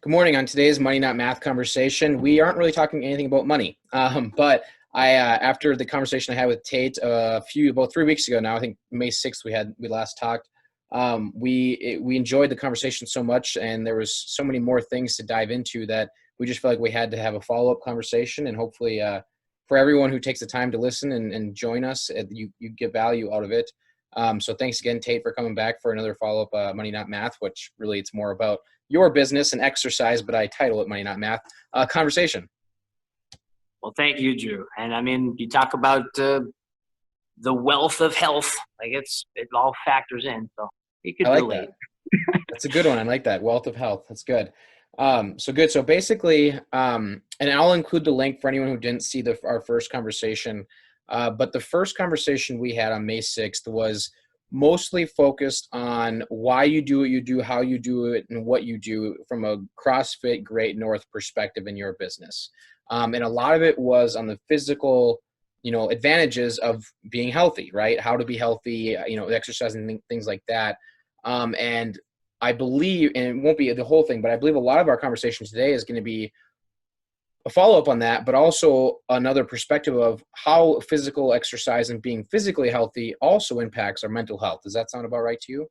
Good morning. On today's Money Not Math conversation, we aren't really talking anything about money, but after the conversation I had with Tate about 3 weeks ago now, I think May 6th we last talked. We enjoyed the conversation so much, and there was so many more things to dive into that we just felt like we had to have a follow-up conversation, and hopefully for everyone who takes the time to listen and join us, you get value out of it. So thanks again, Tate, for coming back for another follow-up Money Not Math, which really it's more about your business and exercise, but I title it Money Not Math conversation. Well, thank you, Drew. And I mean, you talk about the wealth of health, like it all factors in. So you could relate. That. That's a good one. I like that. Wealth of health. That's good. So good. So basically, and I'll include the link for anyone who didn't see our first conversation. But the first conversation we had on May 6th was mostly focused on why you do what you do, how you do it, and what you do from a CrossFit Great North perspective in your business. And a lot of it was on the physical, advantages of being healthy, right? How to be healthy, exercising, things like that. And I believe, and it won't be the whole thing, but I believe a lot of our conversation today is going to be a follow-up on that, but also another perspective of how physical exercise and being physically healthy also impacts our mental health. Does that sound about right to you?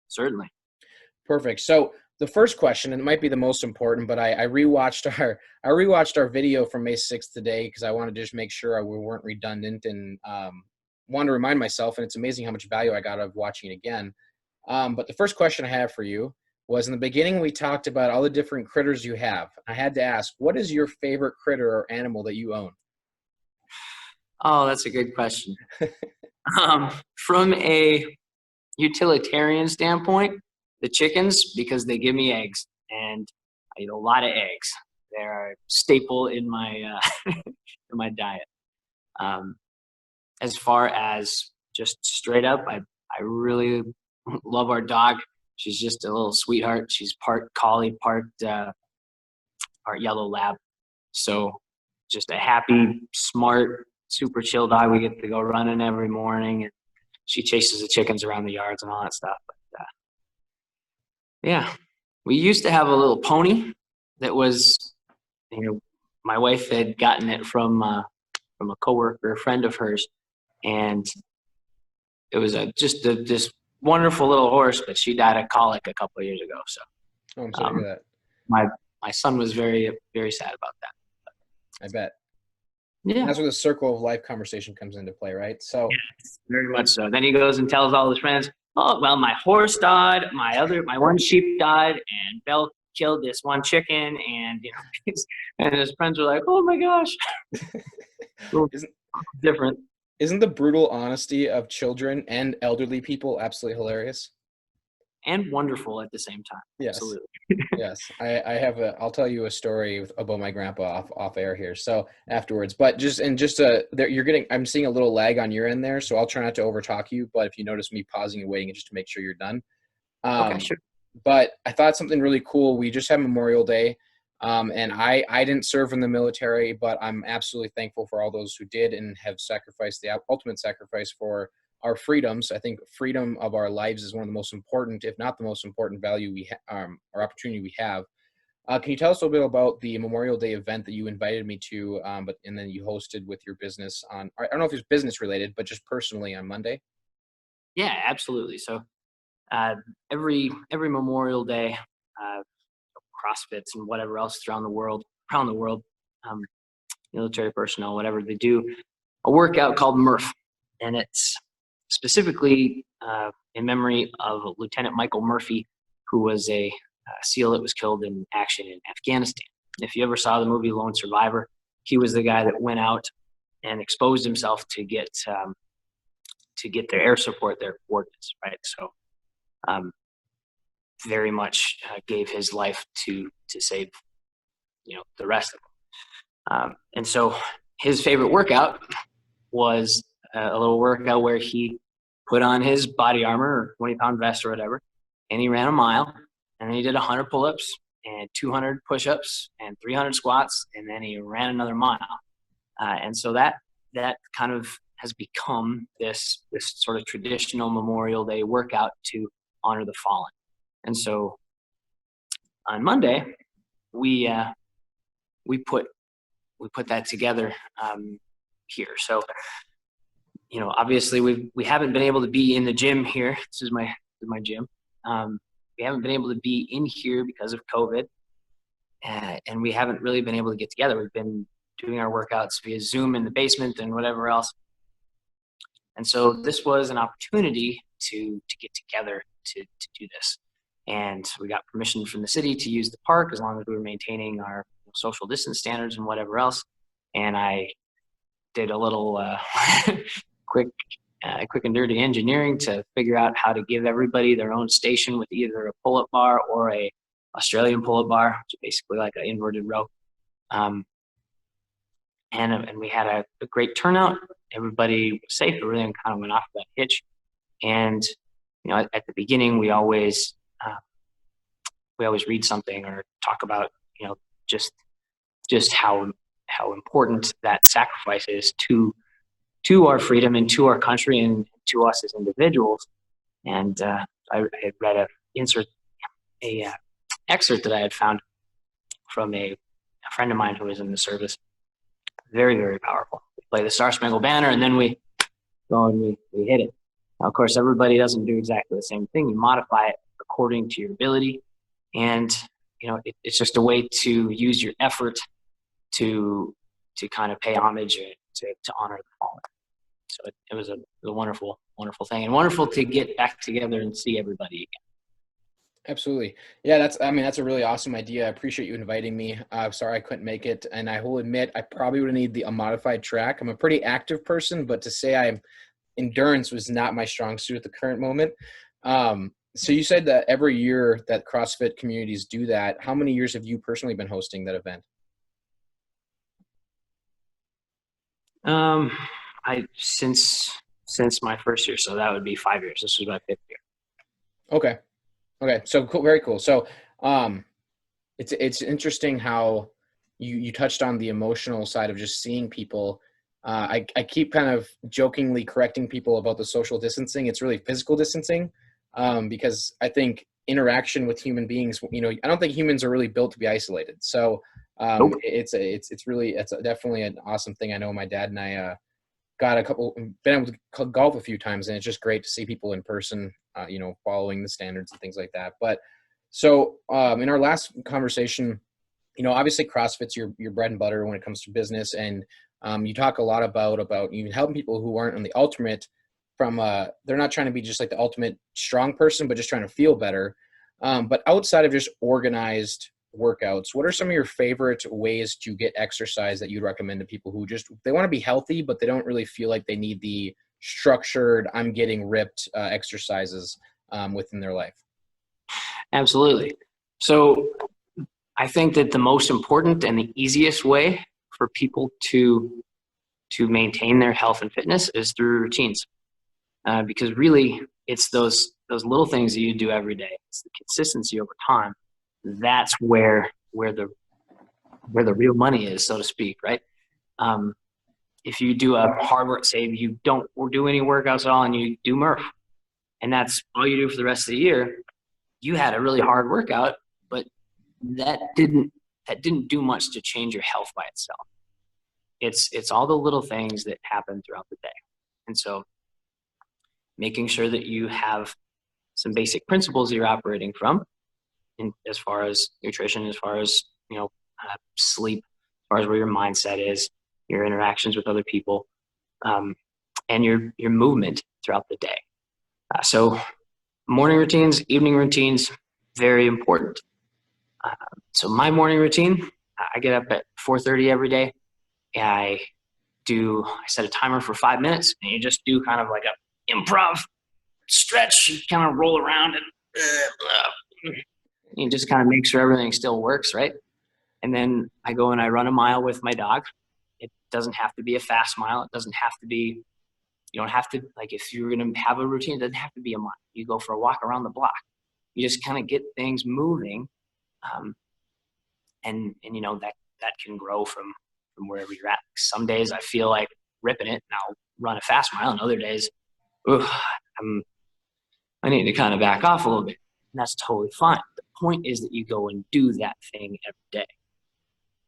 Certainly. Perfect. So the first question, and it might be the most important, but I rewatched our video from May 6th today because I wanted to just make sure we weren't redundant and wanted to remind myself, and it's amazing how much value I got out of watching it again. But the first question I have for you was, in the beginning, we talked about all the different critters you have. I had to ask, what is your favorite critter or animal that you own? Oh, that's a good question. From a utilitarian standpoint, the chickens, because they give me eggs, and I eat a lot of eggs. They're a staple in my in my diet. As far as just straight up, I really love our dog. She's just a little sweetheart. She's part collie, part yellow lab. So just a happy, smart, super chill dog. We get to go running every morning, and she chases the chickens around the yards and all that stuff. But yeah, we used to have a little pony that was, my wife had gotten it from a coworker, a friend of hers, and it was this wonderful little horse, but she died of colic a couple of years ago. So, I'm sorry to hear that. My son was very, very sad about that. I bet. Yeah, that's where the circle of life conversation comes into play, right? So, yes, very much so. Then he goes and tells all his friends, "Oh, well, my horse died, my one sheep died, and Belle killed this one chicken," and and his friends were like, "Oh my gosh." Different. Isn't the brutal honesty of children and elderly people absolutely hilarious? And wonderful at the same time. Yes. Absolutely. Yes. I'll tell you a story about my grandpa off air here. So afterwards, but I'm seeing a little lag on your end there. So I'll try not to overtalk you, but if you notice me pausing and waiting just to make sure you're done. Okay, sure. But I thought something really cool. We just had Memorial Day. And I didn't serve in the military, but I'm absolutely thankful for all those who did and have sacrificed the ultimate sacrifice for our freedoms. I think freedom of our lives is one of the most important, if not the most important value or opportunity we have. Can you tell us a little bit about the Memorial Day event that you invited me to, and then you hosted with your business I don't know if it's business related, but just personally on Monday? Yeah, absolutely. So every Memorial Day, CrossFits and whatever else around the world, military personnel, whatever, they do a workout called Murph, and it's specifically in memory of Lieutenant Michael Murphy, who was a SEAL that was killed in action in Afghanistan. If you ever saw the movie Lone Survivor, he was the guy that went out and exposed himself to get their air support, their coordinates, right? So very much gave his life to save, the rest of them. And so his favorite workout was a little workout where he put on his body armor or 20-pound vest or whatever, and he ran a mile, and then he did 100 pull-ups and 200 push-ups and 300 squats, and then he ran another mile. And so that kind of has become this sort of traditional Memorial Day workout to honor the fallen. And so on Monday, we we put that together here. So, obviously we haven't been able to be in the gym here. This is my gym. We haven't been able to be in here because of COVID, and we haven't really been able to get together. We've been doing our workouts via Zoom in the basement and whatever else. And so this was an opportunity to get together to do this. And we got permission from the city to use the park as long as we were maintaining our social distance standards and whatever else. And I did a little quick and dirty engineering to figure out how to give everybody their own station with either a pull-up bar or a Australian pull-up bar, which is basically like an inverted row. And we had a great turnout. Everybody was safe. Everything kind of went off that hitch. And at the beginning, we always read something or talk about just how important that sacrifice is to our freedom and to our country and to us as individuals. And I had read a excerpt that I had found from a friend of mine who was in the service. Very, very powerful. We play the Star Spangled Banner, and then we go and we hit it. Now, of course, everybody doesn't do exactly the same thing. You modify it according to your ability, and it's just a way to use your effort to kind of pay homage and to honor the fallen. So it was a wonderful, wonderful thing, and wonderful to get back together and see everybody again. Absolutely. Yeah, that's a really awesome idea. I appreciate you inviting me. Sorry I couldn't make it. And I will admit, I probably would need a modified track. I'm a pretty active person, but to say endurance was not my strong suit at the current moment. So you said that every year that CrossFit communities do that. How many years have you personally been hosting that event? Since my first year. So that would be 5 years. This was my 5th year. Okay. So cool. Very cool. So, it's interesting how you touched on the emotional side of just seeing people. I keep kind of jokingly correcting people about the social distancing. It's really physical distancing, because I think interaction with human beings, I don't think humans are really built to be isolated. So, Nope. it's definitely an awesome thing. I know my dad and I, been able to golf a few times, and it's just great to see people in person, following the standards and things like that. But so, in our last conversation, obviously CrossFit's your bread and butter when it comes to business. And, you talk a lot about even helping people who aren't on the ultimate they're not trying to be just like the ultimate strong person, but just trying to feel better. But outside of just organized workouts, what are some of your favorite ways to get exercise that you'd recommend to people who they want to be healthy, but they don't really feel like they need the structured, I'm getting ripped exercises within their life? Absolutely. So I think that the most important and the easiest way for people to maintain their health and fitness is through routines, because really it's those little things that you do every day. It's the consistency over time. That's where the real money is, so to speak, right? If you do a hard work, say you don't do any workouts at all and you do Murph, and that's all you do for the rest of the year, you had a really hard workout, but that didn't do much to change your health by itself. It's all the little things that happen throughout the day. And so making sure that you have some basic principles that you're operating from, as far as nutrition, as far as sleep, as far as where your mindset is, your interactions with other people, and your movement throughout the day. So morning routines, evening routines, very important. So my morning routine, I get up at 4:30 every day. I set a timer for 5 minutes, and you just do kind of like a improv stretch. You kind of roll around and you just kind of make sure everything still works, right? And then I go and I run a mile with my dog. It doesn't have to be a fast mile. It doesn't have to be, you don't have to, like if you're going to have a routine, it doesn't have to be a mile. You go for a walk around the block. You just kind of get things moving. And that can grow from wherever you're at. Some days I feel like ripping it and I'll run a fast mile, and other days, I need to kind of back off a little bit. And that's totally fine. The point is that you go and do that thing every day.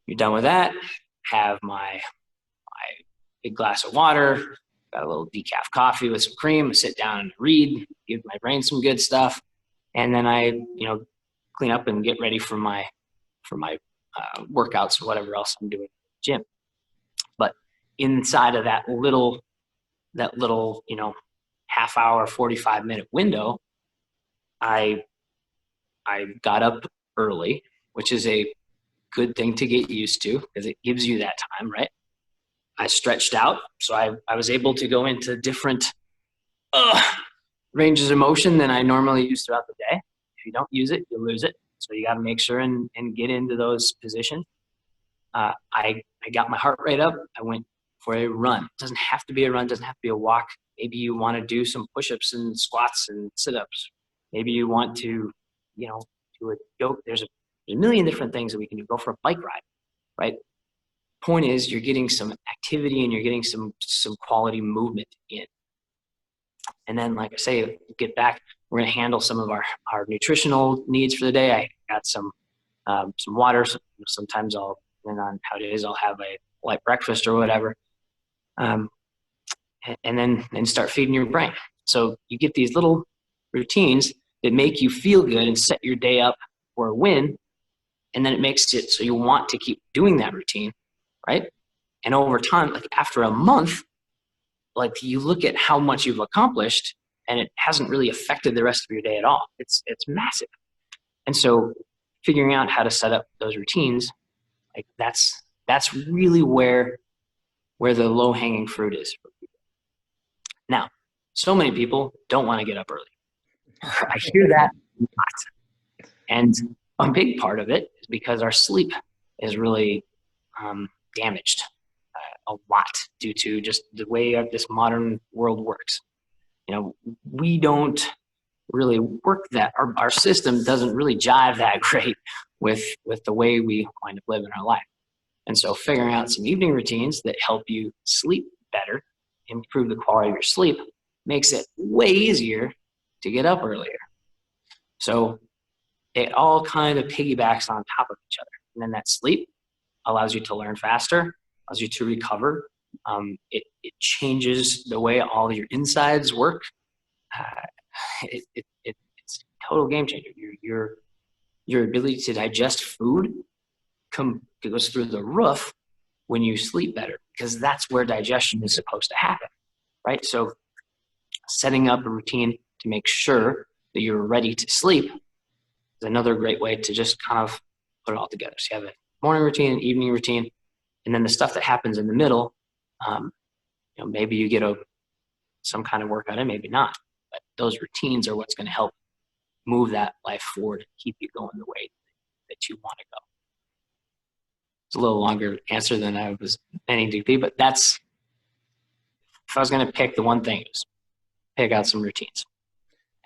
You're done with that, have my big glass of water, got a little decaf coffee with some cream, I sit down and read, give my brain some good stuff, and then I, clean up and get ready for my workouts or whatever else I'm doing in the gym. But inside of that little, half hour, 45-minute window, I got up early, which is a good thing to get used to because it gives you that time, right? I stretched out, so I was able to go into different ranges of motion than I normally use throughout the day. If you don't use it, you lose it. So you got to make sure and get into those positions. I got my heart rate up. I went for a run. It doesn't have to be a run. It doesn't have to be a walk. Maybe you want to do some push-ups and squats and sit-ups. Maybe you want to, do a yoga. There's a million different things that we can do. Go for a bike ride, right? Point is, you're getting some activity and you're getting some quality movement in. And then, like I say, get back. We're going to handle some of our nutritional needs for the day. I got some water. Sometimes depending on how it is, I'll have a light breakfast or whatever. And then start feeding your brain. So you get these little routines that make you feel good and set your day up for a win. And then it makes it so you want to keep doing that routine, right? And over time, like after a month, like you look at how much you've accomplished and it hasn't really affected the rest of your day at all. It's massive. And so figuring out how to set up those routines, like that's really where the low hanging fruit is for people. Now, so many people don't want to get up early. I hear that a lot. And a big part of it is because our sleep is really damaged a lot due to just the way this modern world works. We don't really work that, our system doesn't really jive that great with the way we wind up living our life. And so figuring out some evening routines that help you sleep better, improve the quality of your sleep, makes it way easier to get up earlier. So it all kind of piggybacks on top of each other. And then that sleep allows you to learn faster, allows you to recover. It changes the way all of your insides work. It's a total game changer. Your ability to digest food goes through the roof when you sleep better, because that's where digestion is supposed to happen, right? So setting up a routine to make sure that you're ready to sleep is another great way to just kind of put it all together. So you have a morning routine, an evening routine, and then the stuff that happens in the middle, maybe you get some kind of workout in, maybe not. But those routines are what's going to help move that life forward and keep you going the way that you want to go. It's a little longer answer than I was intending to be, but if I was going to pick the one thing, just pick out some routines.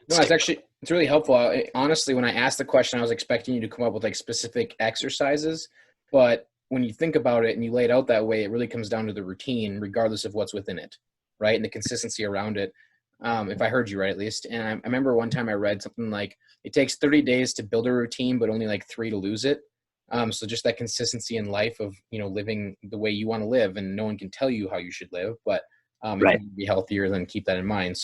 No, it's really helpful. Honestly, when I asked the question, I was expecting you to come up with like specific exercises, but when you think about it and you lay it out that way, it really comes down to the routine, regardless of what's within it, right? And the consistency around it. If I heard you right, at least. And I remember one time I read something like it takes 30 days to build a routine, but only like 3 to lose it. So just that consistency in life of, living the way you want to live, and no one can tell you how you should live, but if Right. you want to be healthier, then keep that in mind.